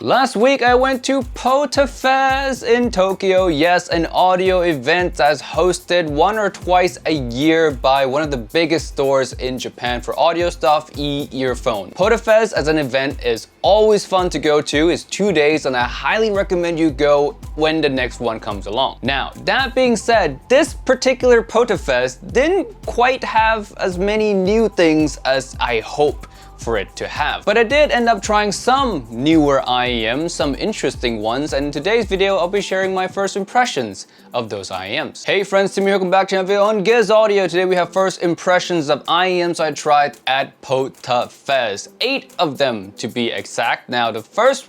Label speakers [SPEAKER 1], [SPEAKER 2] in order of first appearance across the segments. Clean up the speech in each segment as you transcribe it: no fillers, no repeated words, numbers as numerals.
[SPEAKER 1] Last week I went to Potafes in Tokyo. Yes, an audio event that's hosted once or twice a year by one of the biggest stores in Japan for audio stuff, earphone. Potafes as an event is always fun to go to. It's 2 days and I highly recommend you go when the next one comes along. Now, that being said, this particular Potafes didn't quite have as many new things as I hope for it to have. But I did end up trying some newer IEMs, some interesting ones, and in today's video I'll be sharing my first impressions of those IEMs. Hey friends, Tim here, welcome back to another video on Giz Audio. Today we have first impressions of IEMs I tried at Potafes. 8 of them to be exact. Now the first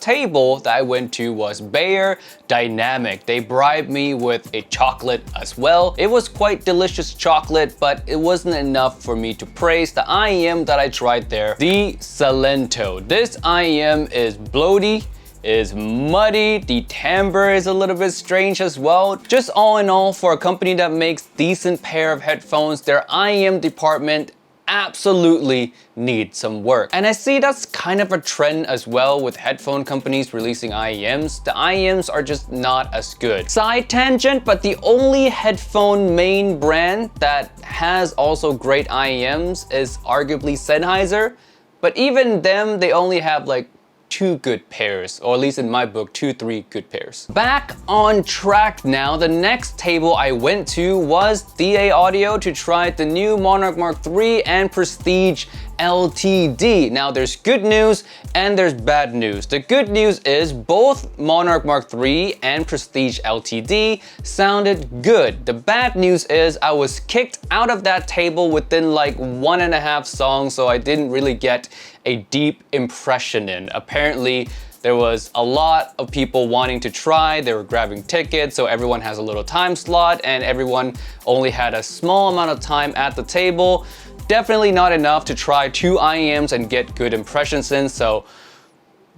[SPEAKER 1] table that I went to was Beyer Dynamic. They bribed me with a chocolate as well. It was quite delicious chocolate, but it wasn't enough for me to praise the IEM that I tried there, the Salento. This IEM is bloaty, is muddy, the timbre is a little bit strange as well. Just all in all, for a company that makes decent pair of headphones, their IEM department absolutely need some work. And I see that's kind of a trend as well with headphone companies releasing IEMs. The IEMs are just not as good. Side tangent, but the only headphone main brand that has also great IEMs is arguably Sennheiser. But even them, they only have like 2 good pairs, or at least in my book, 2-3 good pairs. Back on track now, the next table I went to was DA Audio to try the new Monarch Mark III and Prestige LTD. Now there's good news and there's bad news. The good news is both Monarch Mark III and Prestige LTD sounded good. The bad news is I was kicked out of that table within like 1.5 songs, so I didn't really get a deep impression in. Apparently there was a lot of people wanting to try, they were grabbing tickets, so everyone has a little time slot and everyone only had a small amount of time at the table. Definitely not enough to try 2 IEMs and get good impressions in, so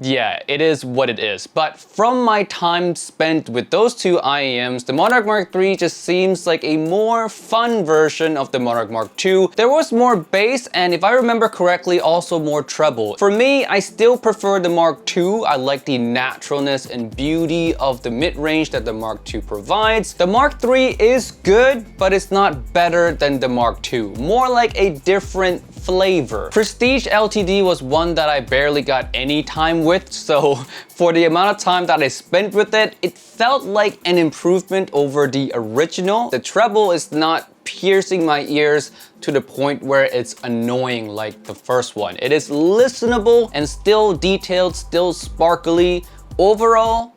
[SPEAKER 1] yeah, it is what it is. But from my time spent with those 2 IEMs, the Monarch Mark III just seems like a more fun version of the Monarch Mark II. There was more bass and, if I remember correctly, also more treble. For me, I still prefer the Mark II. I like the naturalness and beauty of the mid-range that the Mark II provides. The Mark III is good, but it's not better than the Mark II. More like a different flavor. Prestige LTD was one that I barely got any time with, so for the amount of time that I spent with it, it felt like an improvement over the original. The treble is not piercing my ears to the point where it's annoying like the first one. It is listenable and still detailed, still sparkly. Overall,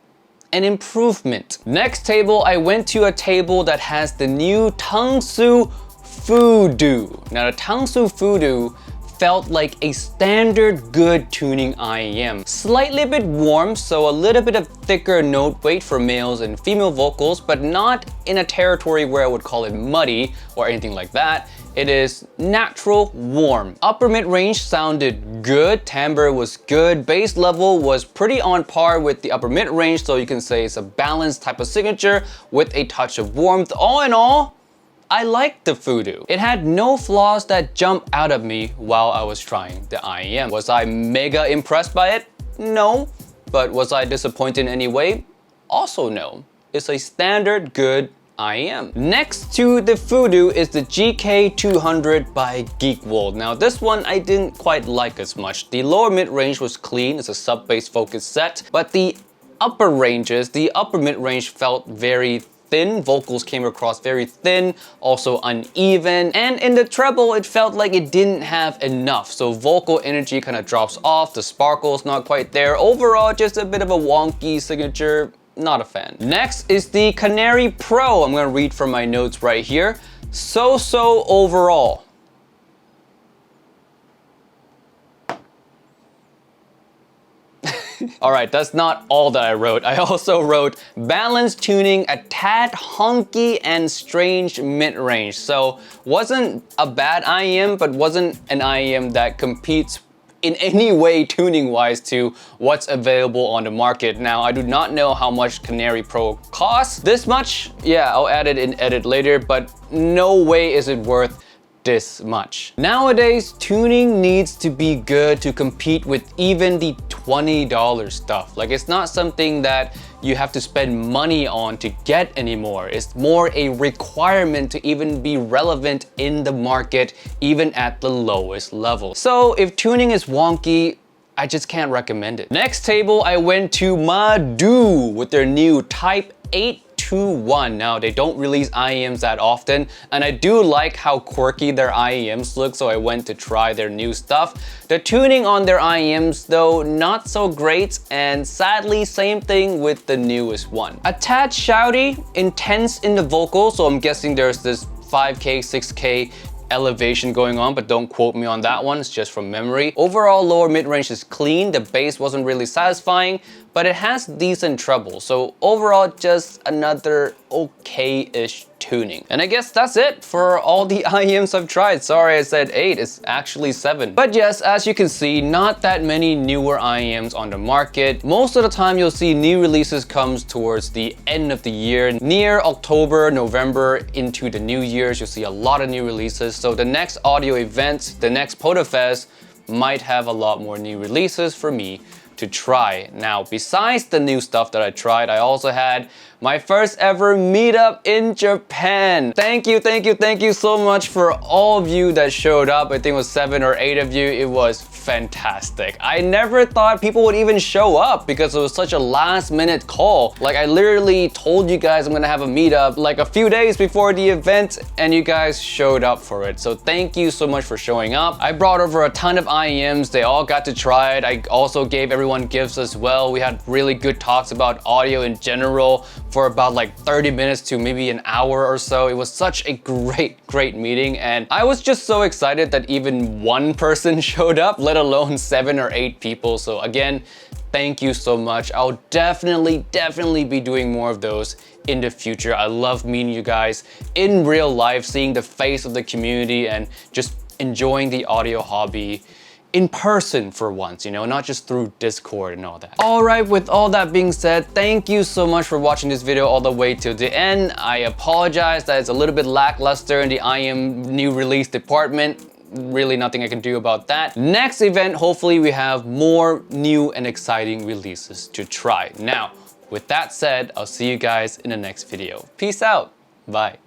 [SPEAKER 1] an improvement. Next table, I went to a table that has the new Tangsu Voodoo. Now the Tangsu Voodoo felt like a standard good tuning IEM. Slightly bit warm, so a little bit of thicker note weight for males and female vocals, but not in a territory where I would call it muddy or anything like that. It is natural warm. Upper mid-range sounded good, timbre was good, bass level was pretty on par with the upper mid-range, so you can say it's a balanced type of signature with a touch of warmth. All in all, I liked the Voodoo. It had no flaws that jumped out at me while I was trying the IEM. Was I mega impressed by it? No. But was I disappointed in any way? Also no. It's a standard good IEM. Next to the Voodoo is the GK200 by Geekworld. Now this one I didn't quite like as much. The lower mid-range was clean, it's a sub-bass focused set, but the upper ranges, the upper mid-range felt very thin. Vocals came across very thin, also uneven, and in the treble it felt like it didn't have enough, so vocal energy kind of drops off, the sparkle's not quite there. Overall, just a bit of a wonky signature, not a fan. Next is the Canary Pro. I'm gonna read from my notes right here. So overall. Alright, that's not all that I wrote. I also wrote balanced tuning, a tad honky and strange mid-range. So wasn't a bad IEM, but wasn't an IEM that competes in any way tuning-wise to what's available on the market. Now, I do not know how much Canary Pro costs. This much? Yeah, I'll add it in edit later, but no way is it worth this much. Nowadays, tuning needs to be good to compete with even the $20 stuff. Like, it's not something that you have to spend money on to get anymore. It's more a requirement to even be relevant in the market, even at the lowest level. So if tuning is wonky, I just can't recommend it. Next table, I went to Madu with their new Type 821. Now, they don't release IEMs that often, and I do like how quirky their IEMs look, so I went to try their new stuff. The tuning on their IEMs, though, not so great, and sadly, same thing with the newest one. A tad shouty, intense in the vocal, so I'm guessing there's this 5K, 6K elevation going on, but don't quote me on that one, it's just from memory. Overall, lower mid-range is clean, the bass wasn't really satisfying, but it has decent treble, so overall just another okay-ish tuning. And I guess that's it for all the IEMs I've tried. Sorry I said 8, it's actually 7. But yes, as you can see, not that many newer IEMs on the market. Most of the time you'll see new releases comes towards the end of the year. Near October, November, into the New Year's, you'll see a lot of new releases. So the next audio event, the next Potafes, might have a lot more new releases for me to try. Now, besides the new stuff that I tried, I also had my first ever meetup in Japan. Thank you so much for all of you that showed up. I think it was 7 or 8 of you. It was fantastic. I never thought people would even show up because it was such a last minute call. Like, I literally told you guys I'm gonna have a meetup like a few days before the event, and you guys showed up for it. So thank you so much for showing up. I brought over a ton of IEMs. They all got to try it. I also gave everyone gifts as well. We had really good talks about audio in general for about like 30 minutes to maybe an hour or so. It was such a great meeting, and I was just so excited that even one person showed up, let alone 7 or 8 people. So again, thank you so much. I'll definitely be doing more of those in the future. I love meeting you guys in real life, seeing the face of the community, and just enjoying the audio hobby in person for once, you know, not just through Discord and all that. All right, with all that being said, thank you so much for watching this video all the way till the end. I apologize that it's a little bit lackluster in the IEM new release department. Really nothing I can do about that. Next event, hopefully we have more new and exciting releases to try. Now, with that said, I'll see you guys in the next video. Peace out. Bye.